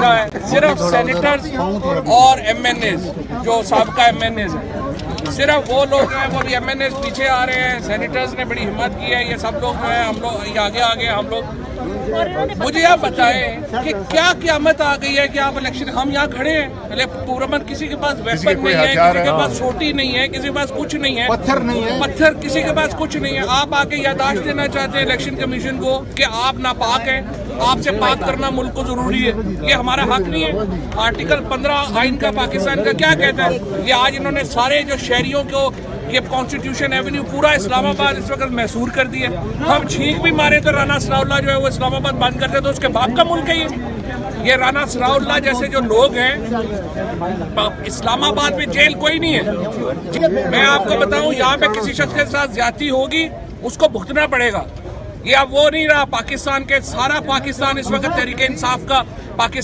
بیٹھا ہے صرف سینیٹرز اور ایم این ایز جو سابقہ ایم این ایز ہیں، صرف وہ لوگ ہیں، وہ بھی ایم این ایز پیچھے آ رہے ہیں. سینیٹرز نے بڑی ہمت کی ہے، یہ سب لوگ جو ہیں ہم لوگ آگے ہم لوگ. مجھے آپ بتائیں کہ کیا قیامت آ گئی ہے کہ آپ الیکشن ہم یہاں کھڑے ہیں، پورامن کسی کے پاس ویپن نہیں ہے، کسی کے پاس چھوٹی نہیں ہے، کسی کے پاس کچھ نہیں ہے، پتھر کسی کے پاس کچھ نہیں ہے. آپ آ کے یادداشت دینا چاہتے ہیں الیکشن کمیشن کو کہ آپ ناپاک ہیں، آپ سے پاک کرنا ملک کو ضروری ہے. یہ ہمارا حق نہیں ہے. آرٹیکل 15 آئین کا پاکستان کا کیا کہتا ہے؟ یہ آج انہوں نے سارے جو شہریوں کو یہ کانسٹیٹیوشن ایونیو پورا اسلام آباد اس وقت محصور کر دیا. ہم چھینک بھی مارے تو رانا ثناء اللہ جو ہے وہ اسلام آباد بند کرتے تو اس کے باپ کا ملک ہے یہ رانا ثناء اللہ جیسے جو لوگ ہیں. اسلام آباد میں جیل کوئی نہیں ہے. میں آپ کو بتاؤں یہاں پہ کسی شخص کے ساتھ زیادتی ہوگی اس کو بھگتنا پڑے گا. یہ اب وہ نہیں رہا پاکستان کے، سارا پاکستان اس وقت تحریک انصاف کا پاکستان